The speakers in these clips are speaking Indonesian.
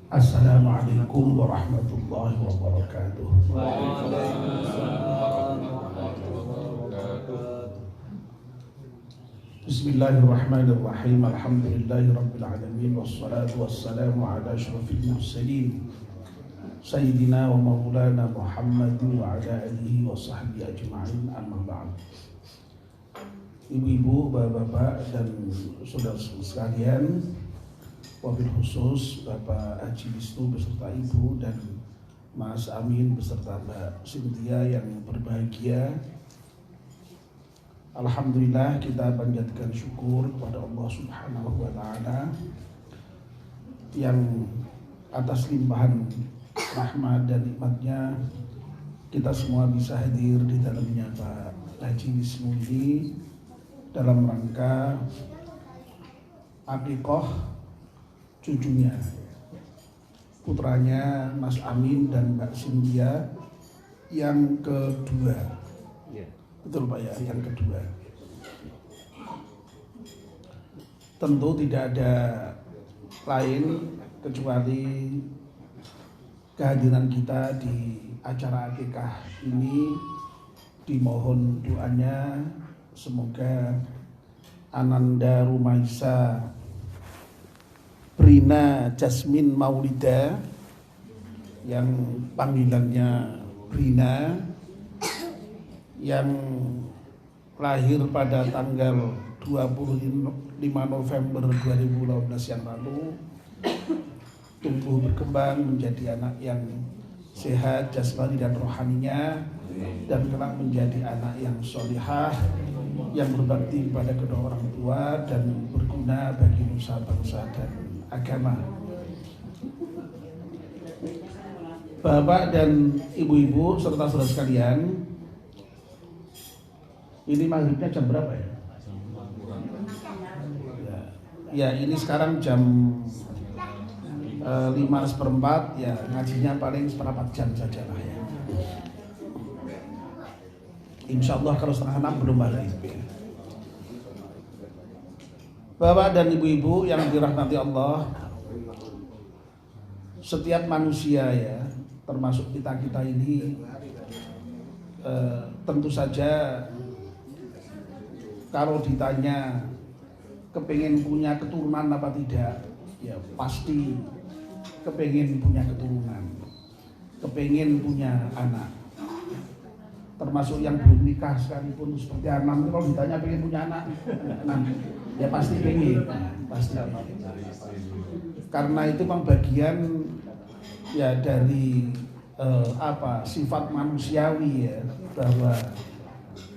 Assalamualaikum warahmatullahi wabarakatuh. Bismillahirrahmanirrahim. Alhamdulillahirabbil alamin wassalatu wassalamu ala asyrafil mursalin sayyidina wa maulana Muhammadin wa ala alihi wa sahbihi ajma'in, amma ba'd. Ibu-ibu, bapak-bapak dan saudara-saudara sekalian, wabil khusus Bapak Haji Wisnu beserta Ibu dan Mas Amin beserta Mbak Cynthia yang berbahagia. Alhamdulillah, kita panjatkan syukur kepada Allah Subhanahu wa Ta'ala yang atas limpahan rahmat dan nikmatnya kita semua bisa hadir di dalamnya Pak Haji Wisnu ini dalam rangka akikah cucunya, putranya Mas Amin dan Mbak Cynthia yang kedua. Betul Pak ya, yang kedua. Tentu tidak ada lain kecuali kehadiran kita di acara akikah ini. Dimohon doanya semoga Ananda Rumaisa Brina Jasmine Maulida yang panggilannya Brina, yang lahir pada tanggal 25 November 2015 yang lalu, tumbuh berkembang menjadi anak yang sehat jasmani dan rohaninya, dan kelak menjadi anak yang sholihah, yang berbakti kepada kedua orang tua dan berguna bagi nusa bangsa dan agama. Bapak dan ibu-ibu serta saudara sekalian, ini maghribnya jam berapa ya? Ya, ini sekarang jam 5:15 ya, ngajinya paling seperempat jam saja lah ya. Insya Allah kalau 5:30 belum maghrib ya. Bapak dan ibu-ibu yang dirahmati Allah, setiap manusia ya, termasuk kita ini, tentu saja kalau ditanya kepingin punya keturunan apa tidak, ya pasti kepingin punya keturunan, kepingin punya anak. Termasuk yang belum nikah sekalipun seperti Anam itu, kalau ditanya pengen punya anak, ya pasti pengen, pasti. Karena itu memang bagian ya dari sifat manusiawi ya, bahwa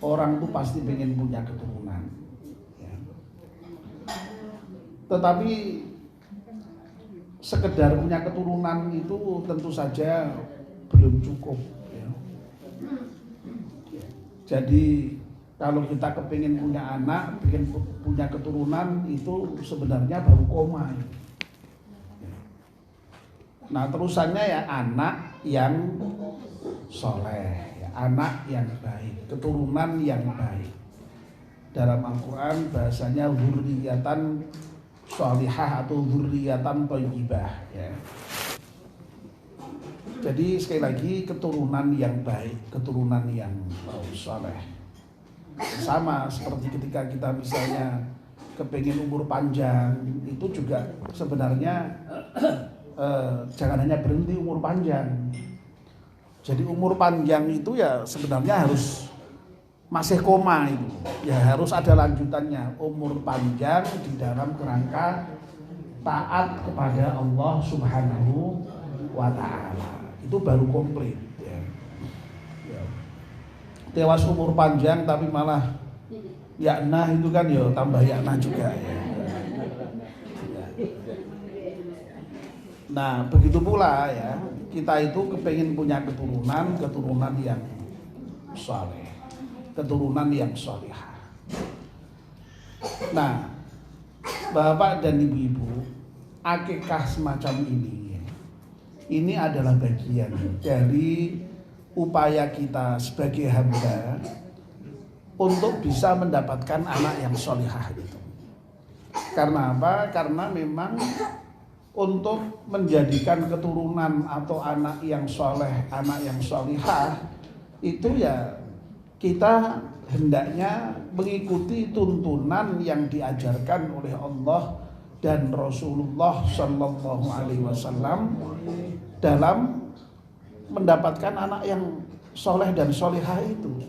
orang itu pasti pengen punya keturunan. Ya. Tetapi sekedar punya keturunan itu tentu saja belum cukup. Jadi kalau kita kepingin punya anak, pengen punya keturunan, itu sebenarnya baru koma. Nah terusannya ya anak yang soleh, ya, anak yang baik, keturunan yang baik. Dalam Al-Quran bahasanya dzurriyyatan sholihah atau dzurriyyatan thayyibah ya. Jadi sekali lagi, keturunan yang baik, keturunan yang soleh. Sama seperti ketika kita misalnya kepingin umur panjang, itu juga sebenarnya jangan hanya berhenti umur panjang. Jadi umur panjang itu ya sebenarnya harus masih koma itu. Ya harus ada lanjutannya, umur panjang di dalam kerangka taat kepada Allah Subhanahu wa Ta'ala. Itu baru komplit ya. Ya. Tewas umur panjang tapi malah yaknah itu kan ya tambah yaknah juga ya. Nah begitu pula ya, kita itu kepengen punya keturunan yang saleh, keturunan yang sholihah. Nah bapak dan ibu-ibu, akikah semacam ini adalah bagian dari upaya kita sebagai hamba untuk bisa mendapatkan anak yang sholihah itu. Karena apa? Karena memang untuk menjadikan keturunan atau anak yang soleh, anak yang solihah, itu ya kita hendaknya mengikuti tuntunan yang diajarkan oleh Allah dan Rasulullah Shallallahu Alaihi Wasallam dalam mendapatkan anak yang soleh dan solihah itu.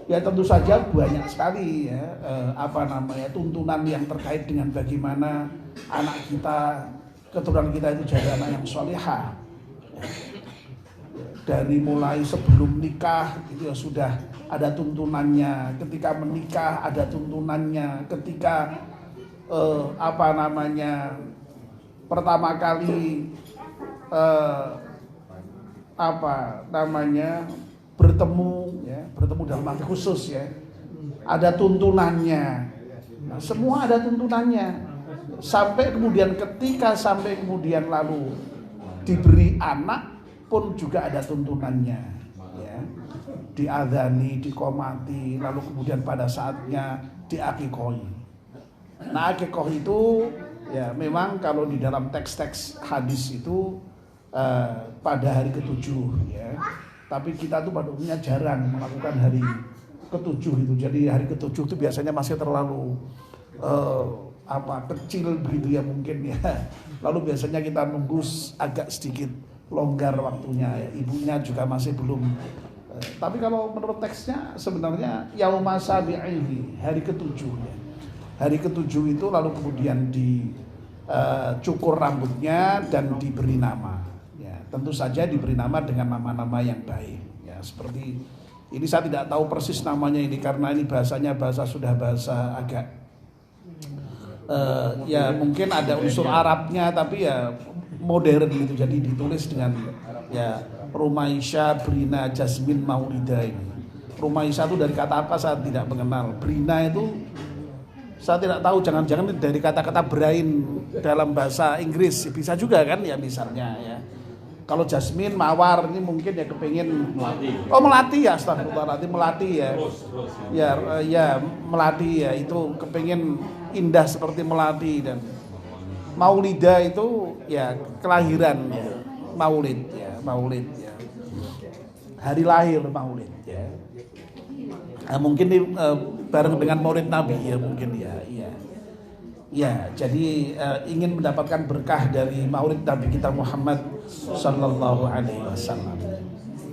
Ya tentu saja banyak sekali ya tuntunan yang terkait dengan bagaimana anak kita, keturunan kita itu jadi anak yang solihah. Dari mulai sebelum nikah itu ya sudah ada tuntunannya, ketika menikah ada tuntunannya, ketika pertama kali bertemu dalam arti khusus ya, ada tuntunannya. Nah, semua ada tuntunannya. Sampai kemudian lalu diberi anak pun juga ada tuntunannya ya. Diadzani, diqomati, lalu kemudian pada saatnya diakikoi. Nah, akikoh itu ya memang kalau di dalam teks-teks hadis itu pada hari ke-7 ya. Tapi kita tuh pada umumnya jarang melakukan hari ke-7 itu. Jadi hari ke-7 itu biasanya masih terlalu kecil begitu ya mungkin ya. Lalu biasanya kita nunggu agak sedikit longgar waktunya ya. Ibunya juga masih belum. Tapi kalau menurut teksnya sebenarnya yauma sabi'ihi, hari ke-7 ya. Hari ke-7 itu lalu kemudian dicukur rambutnya dan diberi nama. Tentu saja diberi nama dengan nama-nama yang baik ya, seperti ini saya tidak tahu persis namanya ini karena ini bahasanya sudah bahasa agak ya mungkin ada unsur Arabnya tapi ya modern gitu, jadi ditulis dengan ya Rumaisyah Brina Jasmine Maulida ini. Rumaisyah itu dari kata apa saya tidak mengenal, Brina itu saya tidak tahu, jangan-jangan dari kata-kata brain dalam bahasa Inggris bisa juga kan ya misalnya ya. Kalau Jasmine, Mawar ini mungkin ya kepengen melati. Oh melati ya, astagfirullahaladzim, melati ya. Ya melati ya, itu kepengen indah seperti melati. Dan Maulida itu ya kelahiran ya, Maulid ya. Hari lahir Maulid ya. Nah, mungkin bareng dengan Maulid Nabi ya mungkin ya. Ya, jadi ingin mendapatkan berkah dari Maulid Nabi kita Muhammad Sallallahu Alaihi Wasallam.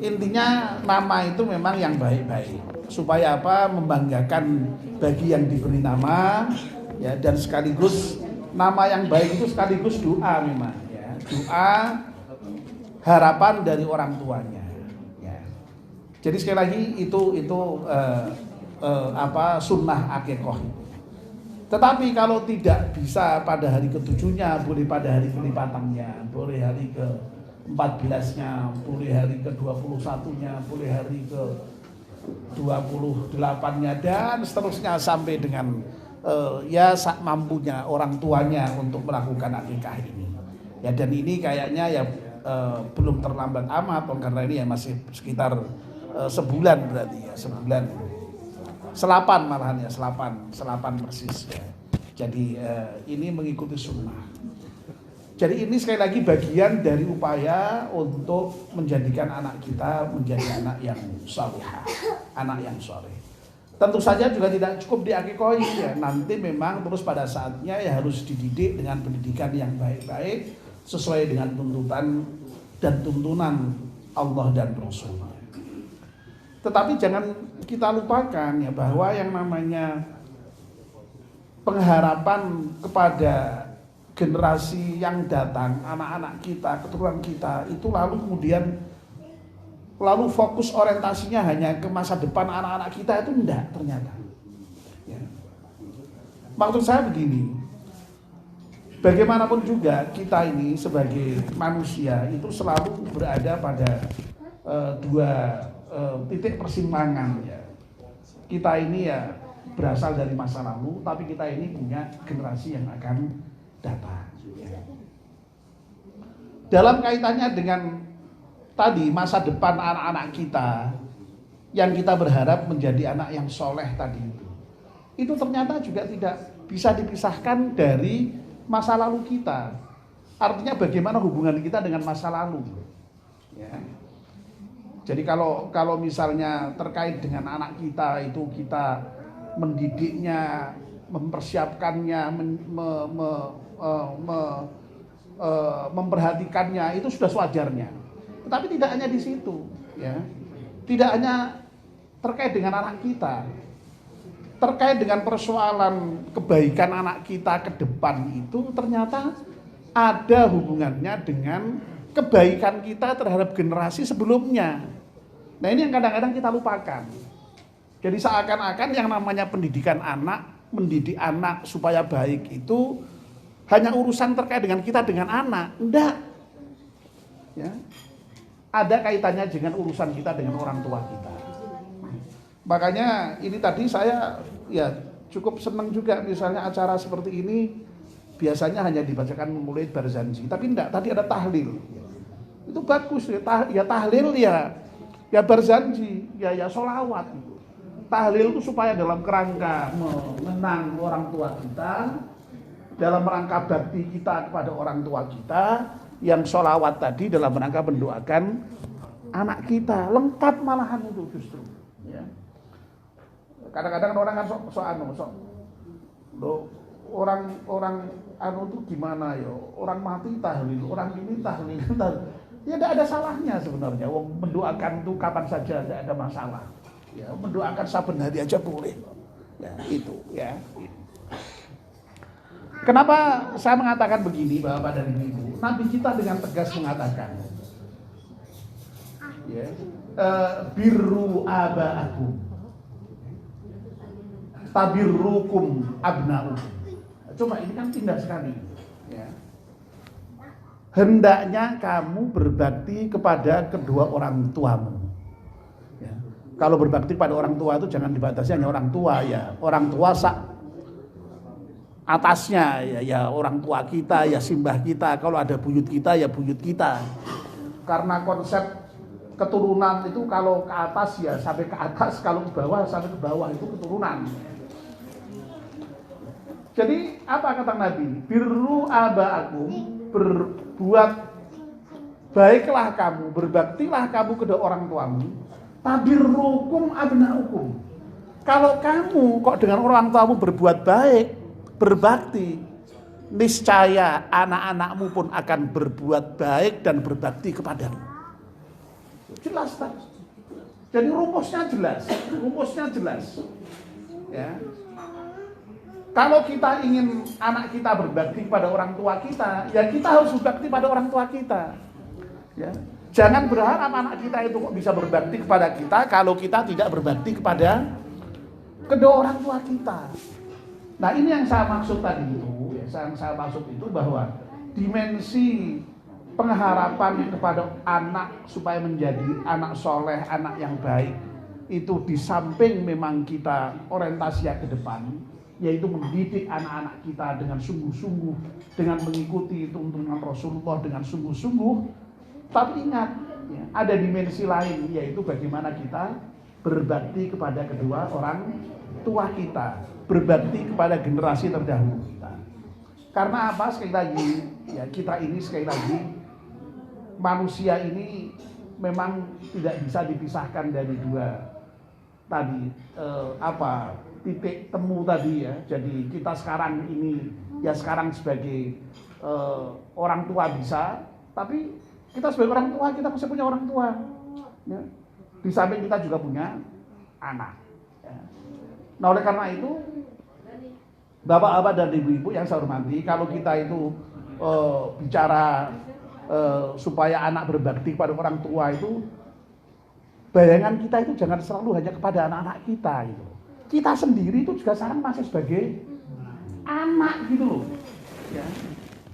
Intinya nama itu memang yang baik-baik. Supaya apa? Membanggakan bagi yang diberi nama, ya, dan sekaligus nama yang baik itu sekaligus doa memang. Ya. Doa harapan dari orang tuanya. Ya. Jadi sekali lagi itu sunnah akikoh. Tetapi kalau tidak bisa pada hari ke-7-nya, boleh pada hari kelipatannya, boleh hari ke-14-nya, boleh hari ke-21-nya, boleh hari ke-28-nya, dan seterusnya sampai dengan mampunya orang tuanya untuk melakukan akikah ini. Ya, dan ini kayaknya ya belum terlambat amat, karena ini ya masih sekitar sebulan berarti ya, sebulan. Selapan malahan ya, selapan persis ya. Jadi ini mengikuti sunnah. Jadi ini sekali lagi bagian dari upaya untuk menjadikan anak kita menjadi anak yang salihah, anak yang soleh. Tentu saja juga tidak cukup diakikoi ya. Nanti memang terus pada saatnya ya harus dididik dengan pendidikan yang baik-baik sesuai dengan tuntutan dan tuntunan Allah dan Rasulnya. Tetapi jangan kita lupakan ya bahwa yang namanya pengharapan kepada generasi yang datang, anak-anak kita, keturunan kita, itu lalu fokus orientasinya hanya ke masa depan anak-anak kita, itu enggak ternyata. Ya. Maksud saya begini, bagaimanapun juga kita ini sebagai manusia itu selalu berada pada dua titik persimpangan ya. Kita ini ya berasal dari masa lalu, tapi kita ini punya generasi yang akan datang ya. Dalam kaitannya dengan tadi masa depan anak-anak kita yang kita berharap menjadi anak yang soleh tadi itu ternyata juga tidak bisa dipisahkan dari masa lalu kita. Artinya bagaimana hubungan kita dengan masa lalu. Ya. Jadi kalau misalnya terkait dengan anak kita itu kita mendidiknya, mempersiapkannya, memperhatikannya itu sudah sewajarnya. Tetapi tidak hanya di situ, ya. Tidak hanya terkait dengan anak kita, terkait dengan persoalan kebaikan anak kita ke depan itu ternyata ada hubungannya dengan kebaikan kita terhadap generasi sebelumnya. Nah ini yang kadang-kadang kita lupakan. Jadi seakan-akan yang namanya pendidikan anak, mendidik anak supaya baik itu hanya urusan terkait dengan kita dengan anak. Enggak. Ya. Ada kaitannya dengan urusan kita dengan orang tua kita. Makanya ini tadi saya ya cukup senang juga misalnya acara seperti ini biasanya hanya dibacakan Maulid Barzanji, tapi enggak, tadi ada tahlil. Itu bagus ya, tahlil ya Barzanji, ya sholawat. Tahlil itu supaya dalam kerangka mengenang orang tua kita, dalam rangka bakti kita kepada orang tua kita, yang sholawat tadi dalam rangka mendoakan anak kita, lengkap malahan itu justru. Ya. Kadang-kadang orang kan orang itu gimana ya, orang mati tahlil, orang ini tahlil. Ya tidak ada salahnya sebenarnya. Mendoakan itu kapan saja tidak ada masalah. Ya, mendoakan saben hari aja boleh. Ya, itu ya. Kenapa saya mengatakan begini Bapak dan Ibu? Nabi kita dengan tegas mengatakan, ya, birru aba'akum, tabirrukum abna'ukum. Coba ini kan indah sekali. Ya. Hendaknya kamu berbakti kepada kedua orang tuamu. Ya. Kalau berbakti pada orang tua itu jangan dibatasi hanya orang tua ya. Orang tua atasnya ya orang tua kita ya simbah kita. Kalau ada buyut kita ya buyut kita. Karena konsep keturunan itu kalau ke atas ya sampai ke atas, kalau ke bawah sampai ke bawah itu keturunan. Jadi apa kata Nabi? Birru aba'akum, berbuat baiklah kamu, berbaktilah kamu kedua orang tuamu. Tabirrukum abna'ukum. Kalau kamu kok dengan orang tuamu berbuat baik, berbakti, niscaya anak-anakmu pun akan berbuat baik dan berbakti kepadamu. Jelas tak? Jadi rumusnya jelas. Ya. Kalau kita ingin anak kita berbakti kepada orang tua kita, ya kita harus berbakti pada orang tua kita. Ya. Jangan berharap anak kita itu kok bisa berbakti kepada kita kalau kita tidak berbakti kepada kedua orang tua kita. Nah ini yang saya maksud tadi itu, yang saya maksud itu bahwa dimensi pengharapan kepada anak supaya menjadi anak soleh, anak yang baik, itu di samping memang kita orientasinya ke depan, yaitu mendidik anak-anak kita dengan sungguh-sungguh, dengan mengikuti tuntunan Rasulullah dengan sungguh-sungguh. Tapi ingat, ya, ada dimensi lain, yaitu bagaimana kita berbakti kepada kedua orang tua kita, berbakti kepada generasi terdahulu kita. Karena apa? Sekali lagi, ya kita ini sekali lagi manusia ini memang tidak bisa dipisahkan dari dua tadi titik temu tadi ya. Jadi kita sekarang ini ya sekarang sebagai orang tua bisa, tapi kita sebagai orang tua kita masih punya orang tua. Ya. Di samping kita juga punya anak. Ya. Nah oleh karena itu Bapak-bapak dan ibu-ibu yang saya hormati, kalau kita itu bicara supaya anak berbakti pada orang tua itu, bayangan kita itu jangan selalu hanya kepada anak-anak kita gitu. Kita sendiri itu juga sekarang masih sebagai anak gitu loh. Ya.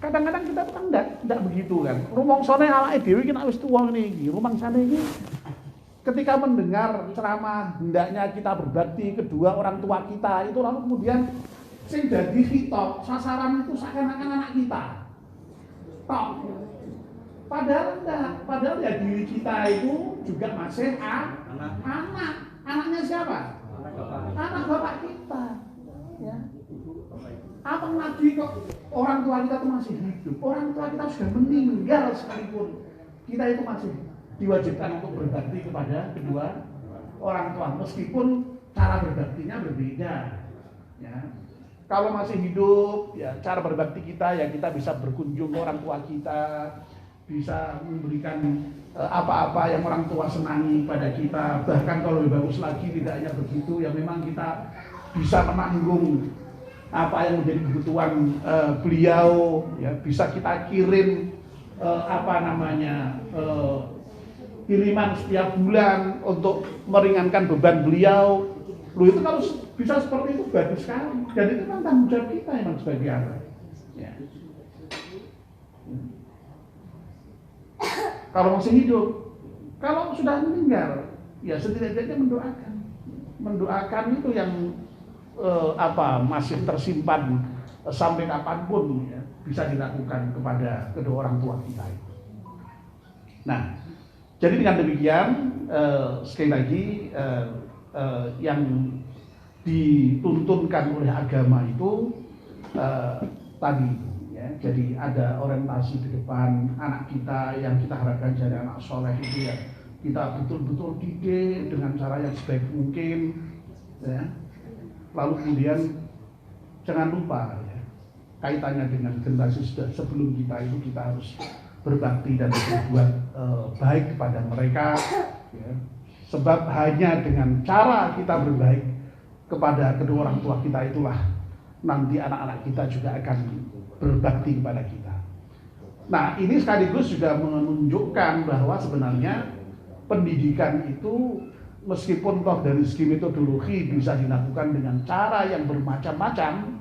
Kadang-kadang kita kan enggak begitu kan. Rumangsane awake dhewe iki nek wis tuwa ngene iki, rumangsane iki ketika mendengar ceramah hendaknya kita berbakti kedua orang tua kita itu, lalu kemudian sing dadi khitab sasaran itu seakan-akan anak kita. Tok. Padahal enggak, padahal ya diri kita itu juga masih anak. Anaknya siapa? Anak bapak kita. Ya. Apa lagi kok orang tua kita tuh masih hidup? Orang tua kita sudah meninggal sekalipun, kita itu masih diwajibkan untuk berbakti kepada kedua orang tua, meskipun cara berbaktinya berbeda. Ya. Kalau masih hidup, ya cara berbakti kita ya kita bisa berkunjung ke orang tua kita, bisa memberikan apa-apa yang orang tua senangi pada kita. Bahkan kalau lebih bagus lagi, tidak hanya begitu, ya memang kita bisa menanggung apa yang menjadi kebutuhan beliau, ya bisa kita kirim kiriman setiap bulan untuk meringankan beban beliau. Loh, itu kalau bisa seperti itu bagus sekali. Dan itu kan tanggung jawab kita memang sebagai anak. Ya. Kalau masih hidup, kalau sudah meninggal, ya setidaknya mendoakan. Mendoakan itu yang masih tersimpan sampai kapanpun, ya, bisa dilakukan kepada kedua orang tua kita. Nah, jadi dengan demikian sekali lagi yang dituntunkan oleh agama itu tadi, ya, jadi ada orientasi di depan anak kita yang kita harapkan jadi anak soleh itu, ya kita betul-betul didik dengan cara yang sebaik mungkin, ya. Lalu kemudian jangan lupa, ya, kaitannya dengan generasi sebelum kita itu kita harus berbakti dan berbuat baik kepada mereka, ya. Sebab hanya dengan cara kita berbaik kepada kedua orang tua kita itulah nanti anak-anak kita juga akan berbakti kepada kita. Nah, ini sekaligus juga menunjukkan bahwa sebenarnya pendidikan itu meskipun toh dari segi metodologi bisa dilakukan dengan cara yang bermacam-macam,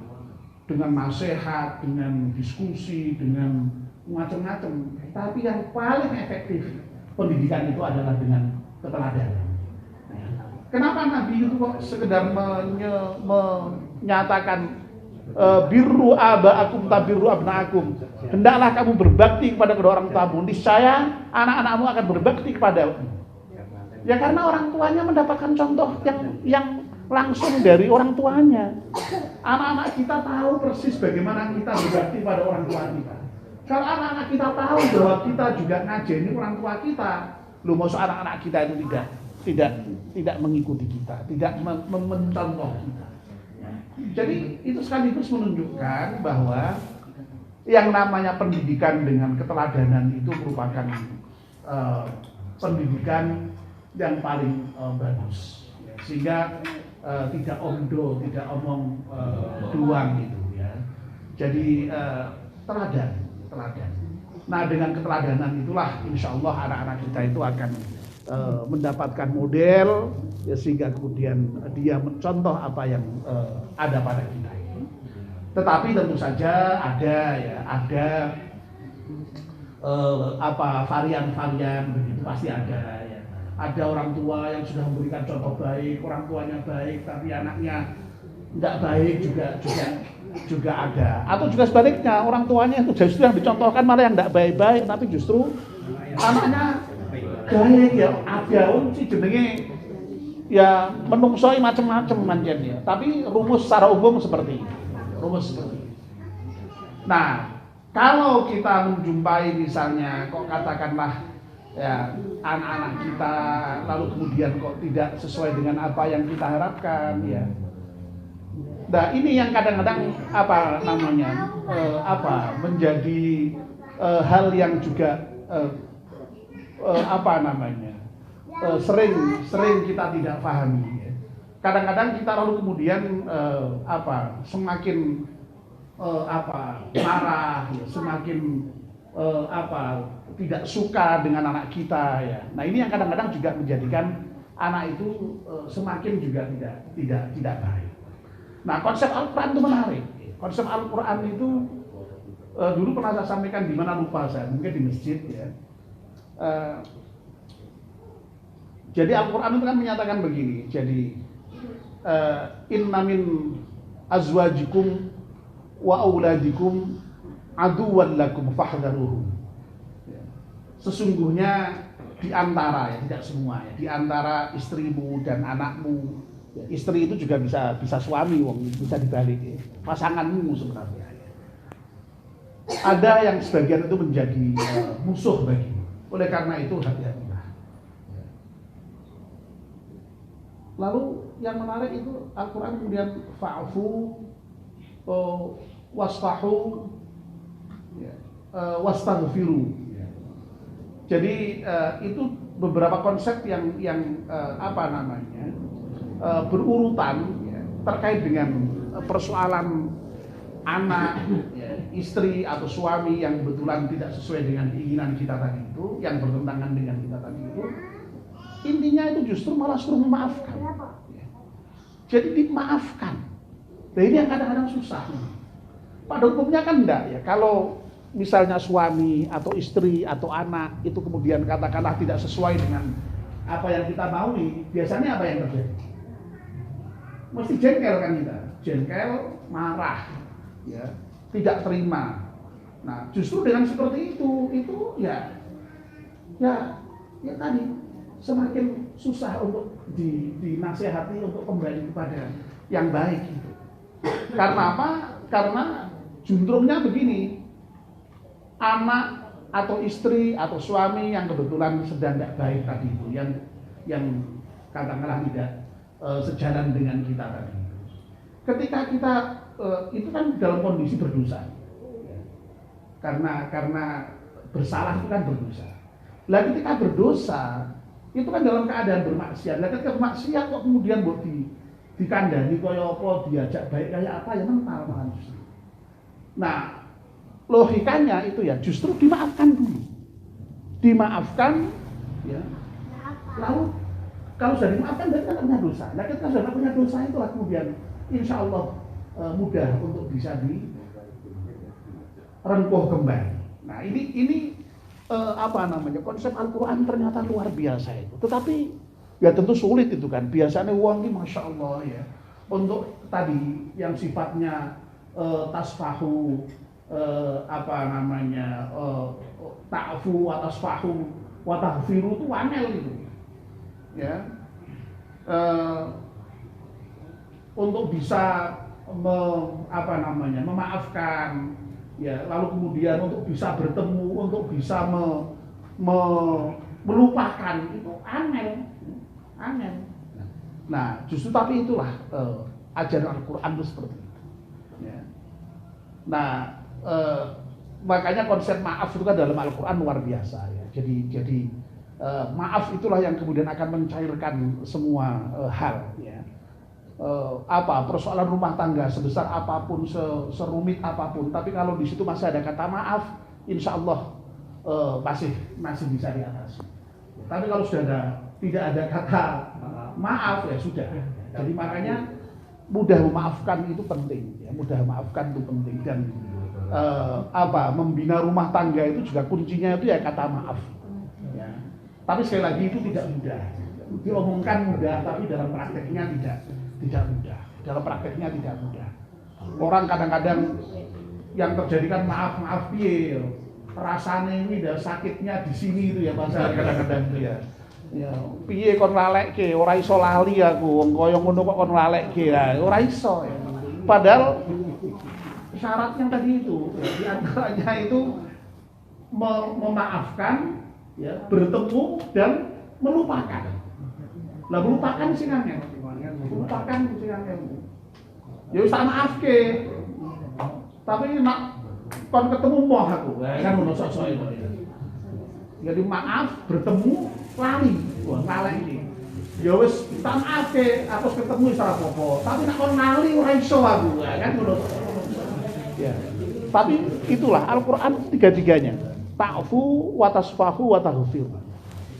dengan nasihat, dengan diskusi, dengan macam-macam, tapi yang paling efektif pendidikan itu adalah dengan keteladanan. Kenapa Nabi itu kok sekedar menyatakan birru abaakum tabirru abnaakum, hendaklah kamu berbakti kepada kedua orang tuamu, niscaya anak-anakmu akan berbakti kepadamu. Ya karena orang tuanya mendapatkan contoh yang langsung dari orang tuanya. Anak-anak kita tahu persis bagaimana kita berbakti pada orang tua kita. Kalau anak-anak kita tahu bahwa kita juga ngajeni orang tua kita, lu maksud anak-anak kita itu tidak mengikuti kita, tidak mencontoh kita. Jadi itu sekaligus menunjukkan bahwa yang namanya pendidikan dengan keteladanan itu merupakan pendidikan yang paling bagus, sehingga tidak omdo, tidak omong doang gitu, ya. Jadi teladan. Nah, dengan keteladanan itulah insya Allah anak-anak kita itu akan mendapatkan model, ya, sehingga kemudian dia mencontoh apa yang ada pada kita ini. Tetapi tentu saja ada varian-varian begitu, pasti ada, ya. Ada orang tua yang sudah memberikan contoh baik, orang tuanya baik, tapi anaknya tidak baik juga ada. Atau juga sebaliknya, orang tuanya itu justru yang dicontohkan malah yang tidak baik-baik, tapi justru anaknya baik, ya. Ada sih jenenge ya menungsoi macam-macam manjen, ya. Tapi rumus secara umum seperti ini. Nah, kalau kita menjumpai misalnya kok katakanlah ya anak-anak kita lalu kemudian kok tidak sesuai dengan apa yang kita harapkan, ya. Nah, ini yang kadang-kadang menjadi hal yang juga sering kita tidak pahami, ya. Kadang-kadang kita lalu kemudian semakin marah, ya, semakin tidak suka dengan anak kita, ya. Nah, ini yang kadang-kadang juga menjadikan anak itu semakin juga tidak baik. Nah, konsep Al-Quran itu menarik. Konsep Al-Quran itu dulu pernah saya sampaikan di mana lupa saya, mungkin di masjid, ya. Jadi Al-Quran itu kan menyatakan begini. Jadi inna min azwajikum wa auladikum aduwwan lakum fahdharuhum. Sesungguhnya di antara, ya, tidak semua, ya, di antara istrimu dan anakmu, Ya, istri itu juga bisa suami, wong bisa dibalik. Ya. Pasanganmu sebenarnya. Ada yang sebagian itu menjadi musuh bagimu. Oleh karena itu hati-hatilah. Lalu yang menarik itu Al-Quran kemudian fa'fu wasfahu wastaghfiru. Jadi itu beberapa konsep yang apa namanya berurutan ya, terkait dengan persoalan anak, ya, istri atau suami yang kebetulan tidak sesuai dengan keinginan kita tadi itu, yang bertentangan dengan kita tadi itu, intinya itu justru malah suruh memaafkan. Ya. Jadi dimaafkan. Nah ini yang kadang-kadang susah. Pada umumnya kan enggak ya. Kalau misalnya suami atau istri atau anak itu kemudian katakanlah tidak sesuai dengan apa yang kita maui, biasanya apa yang terjadi? Mesti jengkel kan kita, jengkel, marah, ya, tidak terima. Nah, justru dengan seperti itu ya tadi semakin susah untuk dinasihati untuk kembali kepada yang baik itu. Karena apa? Karena juntrungnya begini, anak atau istri atau suami yang kebetulan sedang tidak baik tadi itu, yang katakanlah tidak sejalan dengan kita tadi. Ketika kita itu kan dalam kondisi berdosa, karena bersalah itu kan berdosa. Lah ketika berdosa itu kan dalam keadaan bermaksiat. Lah ketika bermaksiat kok kemudian buat dikandani kaya apa, diajak baik kayak apa ya mental malah justru. Nah logikanya itu ya justru dimaafkan dulu, dimaafkan, ya. Lalu kalau sudah dimaafkan berarti kan punya dosa. Nah ketika sudah punya dosa itulah kemudian insya Allah mudah untuk bisa direngkuh kembali. Nah ini apa namanya konsep Al-Quran ternyata luar biasa itu. Tetapi ya tentu sulit itu kan. Biasanya uang ini masya Allah ya untuk tadi yang sifatnya tasfahu apa namanya ta'fu atas fahu wa taghfiru itu wangel gitu ya, untuk bisa memaafkan ya, lalu kemudian untuk bisa bertemu, untuk bisa melupakan itu angel. Nah justru tapi itulah ajaran Al-Quran itu seperti itu ya. Nah makanya konsep maaf itu kan dalam Al-Quran luar biasa ya. Jadi maaf itulah yang kemudian akan mencairkan semua hal ya. Persoalan rumah tangga sebesar apapun, serumit apapun, tapi kalau di situ masih ada kata maaf, insya Allah masih bisa diatasi. Tapi kalau sudah tidak ada kata maaf ya sudah. Jadi makanya mudah memaafkan itu penting ya, mudah memaafkan itu penting. Dan membina rumah tangga itu juga kuncinya itu ya kata maaf ya. Tapi sekali lagi itu tidak mudah, diomongkan mudah tapi dalam prakteknya tidak mudah. Dalam prakteknya tidak mudah. Orang kadang-kadang yang terjadi kan maaf piye rasanya ini dah sakitnya di sini itu ya bahasa kadang-kadang itu ya. Ya, piye kon lalekke ora iso lali aku wong kaya ngono kok kon lalekke ya ora iso ya. Padahal syaratnya tadi itu ya, di antaranya itu memaafkan ya, bertemu dan melupakan. Lah melupakan sing angel. Melupakan sing angel. Ya wis tak maafke. Tapi nak kon ketemu moh aku. Kan ngono sok-sok itu. Jadi maaf, bertemu, lali, wah ngalek iki. Ya wis tak maafke, aku ketemu wis ora apa-apa. Tapi nek kon lali ora iso aku, kan ngono. Ya. Tapi itulah Al-Qur'an tiga-tiganya. Ta'fu wa tasfahu wa taghfir.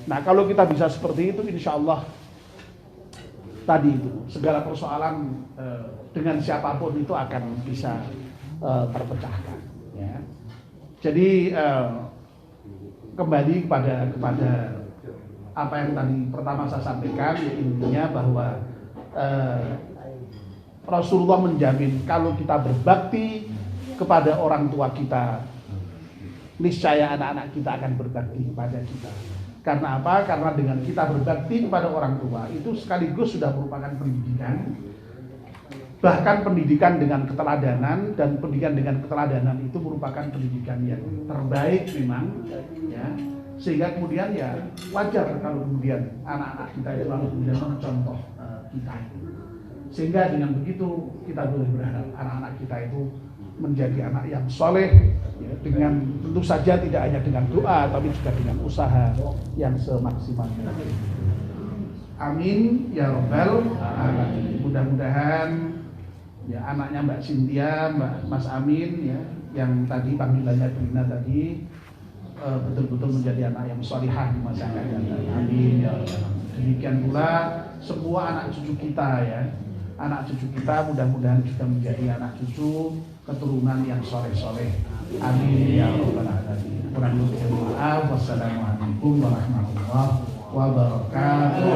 Nah, kalau kita bisa seperti itu insyaallah tadi itu segala persoalan dengan siapapun itu akan bisa terpecahkan ya. Jadi kembali kepada apa yang tadi pertama saya sampaikan, intinya bahwa Rasulullah menjamin kalau kita berbakti kepada orang tua kita, niscaya anak-anak kita akan berbakti kepada kita. Karena apa? Karena dengan kita berbakti kepada orang tua itu sekaligus sudah merupakan pendidikan. Bahkan pendidikan dengan keteladanan, dan pendidikan dengan keteladanan itu merupakan pendidikan yang terbaik memang, ya. Sehingga kemudian ya wajar kalau kemudian anak-anak kita itu lalu kemudian mencontoh kita itu. Sehingga dengan begitu kita boleh berharap anak-anak kita itu menjadi anak yang soleh, ya, dengan tentu saja tidak hanya dengan doa tapi juga dengan usaha yang semaksimal mungkin. Amin ya robbal alamin. Mudah-mudahan ya anaknya Mbak Cynthia, Mas Amin ya, yang tadi panggilannya Brina tadi betul-betul menjadi anak yang sholihah di masa akan datang. Amin ya Allah. Demikian pula semua anak cucu kita ya. Anak cucu kita mudah-mudahan juga menjadi anak cucu keturunan yang soleh-soleh. Amin ya rabbal alamin. Kurang lebih maaf. Wassalamualaikum warahmatullahi wabarakatuh.